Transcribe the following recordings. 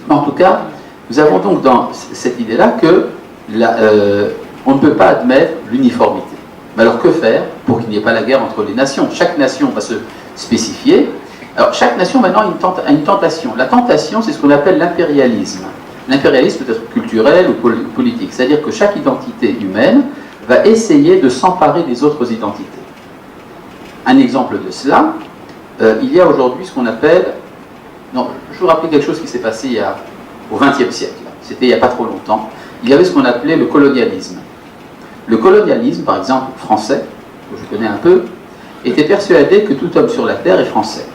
Mais en tout cas, nous avons donc dans cette idée-là que on ne peut pas admettre l'uniformité. Mais alors que faire pour qu'il n'y ait pas la guerre entre les nations? Chaque nation va se spécifier. Alors chaque nation maintenant a une tentation. La tentation, c'est ce qu'on appelle l'impérialisme. L'impérialisme peut être culturel ou politique. C'est-à-dire que chaque identité humaine va essayer de s'emparer des autres identités. Un exemple de cela, il y a aujourd'hui ce qu'on appelle... Non, je vous rappelle quelque chose qui s'est passé au XXe siècle. C'était il n'y a pas trop longtemps. Il y avait ce qu'on appelait le colonialisme. Le colonialisme, par exemple, français, que je connais un peu, était persuadé que tout homme sur la terre est français.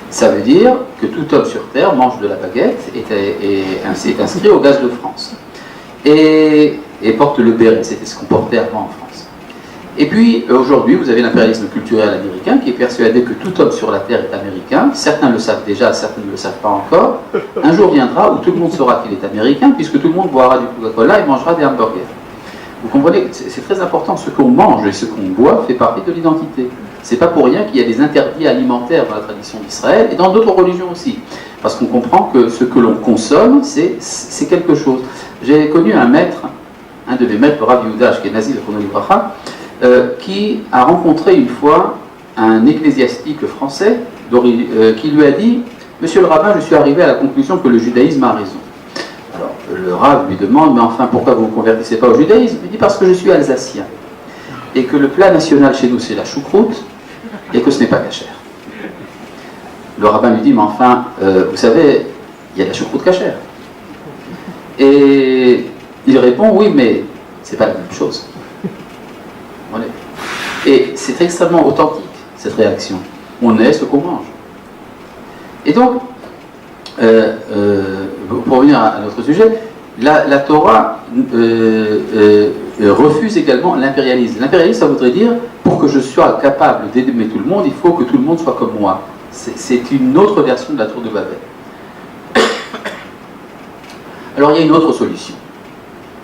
Ça veut dire que tout homme sur terre mange de la baguette et est inscrit au gaz de France. Et porte le béret, c'était ce qu'on portait avant en France. Et puis, aujourd'hui, vous avez l'impérialisme culturel américain qui est persuadé que tout homme sur la terre est américain. Certains le savent déjà, certains ne le savent pas encore. Un jour viendra où tout le monde saura qu'il est américain, puisque tout le monde boira du Coca-Cola et mangera des hamburgers. Vous comprenez, c'est très important, ce qu'on mange et ce qu'on boit fait partie de l'identité. C'est pas pour rien qu'il y a des interdits alimentaires dans la tradition d'Israël et dans d'autres religions aussi. Parce qu'on comprend que ce que l'on consomme, c'est quelque chose. J'ai connu un maître, un de mes maîtres, le Rav Yehuda Ashkenazi, le Chrono Libracha, qui a rencontré une fois un ecclésiastique français qui lui a dit « Monsieur le rabbin, je suis arrivé à la conclusion que le judaïsme a raison. » Alors le Rav lui demande « Mais enfin, pourquoi vous ne vous convertissez pas au judaïsme ?» Il dit « Parce que je suis alsacien et que le plat national chez nous c'est la choucroute et que ce n'est pas cachère. » Le rabbin lui dit « Mais enfin, vous savez, il y a de la choucroute cachère. » Et il répond « Oui, mais c'est pas la même chose. » Et c'est extrêmement authentique, cette réaction. On est ce qu'on mange. Et donc, pour revenir à notre sujet, la Torah refuse également l'impérialisme. L'impérialisme, ça voudrait dire, pour que je sois capable d'aimer tout le monde, il faut que tout le monde soit comme moi. C'est une autre version de la tour de Babel. Alors il y a une autre solution.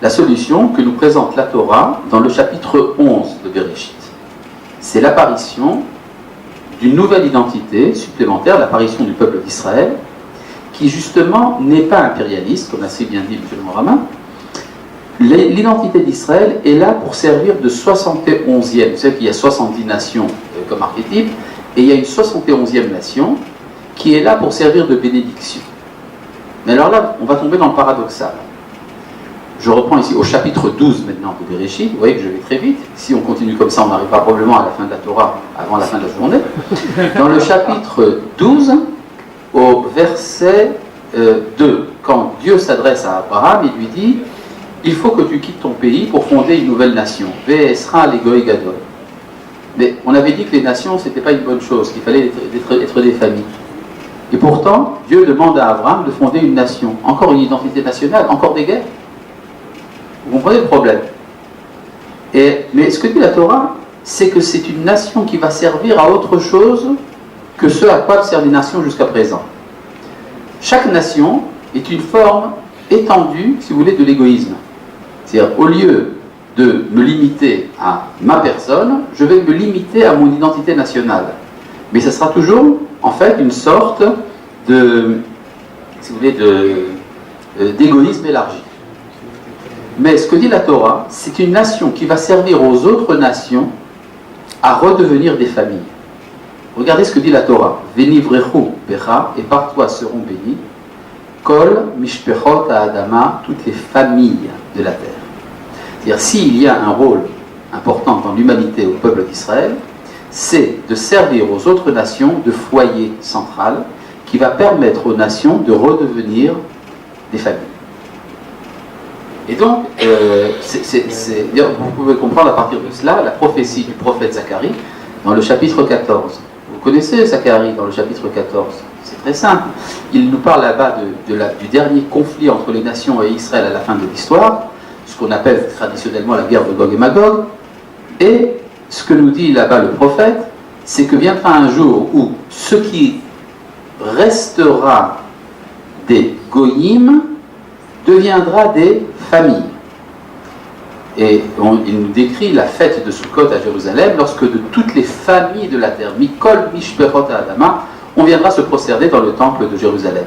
La solution que nous présente la Torah dans le chapitre 11 de Bereshit. C'est l'apparition d'une nouvelle identité supplémentaire, l'apparition du peuple d'Israël, qui justement n'est pas impérialiste, comme a si bien dit M. Moramin. L'identité d'Israël est là pour servir de 71e. Vous savez qu'il y a 70 nations comme archétype, et il y a une 71e nation qui est là pour servir de bénédiction. Mais alors là, on va tomber dans le paradoxal. Je reprends ici au chapitre 12 maintenant de Bereshit. Vous voyez que je vais très vite. Si on continue comme ça, on n'arrivera probablement à la fin de la Torah avant la fin de la journée. Dans le chapitre 12, au verset 2, quand Dieu s'adresse à Abraham, il lui dit « Il faut que tu quittes ton pays pour fonder une nouvelle nation. Ve'esra legoy gadol. » Mais on avait dit que les nations, ce n'était pas une bonne chose, qu'il fallait être des familles. Et pourtant, Dieu demande à Abraham de fonder une nation. Encore une identité nationale, encore des guerres. Vous comprenez le problème? Mais ce que dit la Torah, c'est que c'est une nation qui va servir à autre chose que ce à quoi servent les nations jusqu'à présent. Chaque nation est une forme étendue, si vous voulez, de l'égoïsme. C'est-à-dire, au lieu de me limiter à ma personne, je vais me limiter à mon identité nationale. Mais ça sera toujours, en fait, une sorte de, si vous voulez, d'égoïsme élargi. Mais ce que dit la Torah, c'est une nation qui va servir aux autres nations à redevenir des familles. Regardez ce que dit la Torah. Venivrechu becha, et par toi seront bénis, kol mishpechot ha'adama, toutes les familles de la terre. C'est-à-dire, s'il y a un rôle important dans l'humanité au peuple d'Israël, c'est de servir aux autres nations de foyer central qui va permettre aux nations de redevenir des familles. Et donc, vous pouvez comprendre à partir de cela la prophétie du prophète Zacharie dans le chapitre 14. Vous connaissez Zacharie dans le chapitre 14. C'est très simple. Il nous parle là-bas du dernier conflit entre les nations et Israël à la fin de l'histoire, ce qu'on appelle traditionnellement la guerre de Gog et Magog. Et ce que nous dit là-bas le prophète, c'est que viendra un jour où ce qui restera des goyim deviendra des familles. Et il nous décrit la fête de Sukkot à Jérusalem, lorsque de toutes les familles de la terre, Mikol Mishperot Adama, on viendra se prosterner dans le temple de Jérusalem.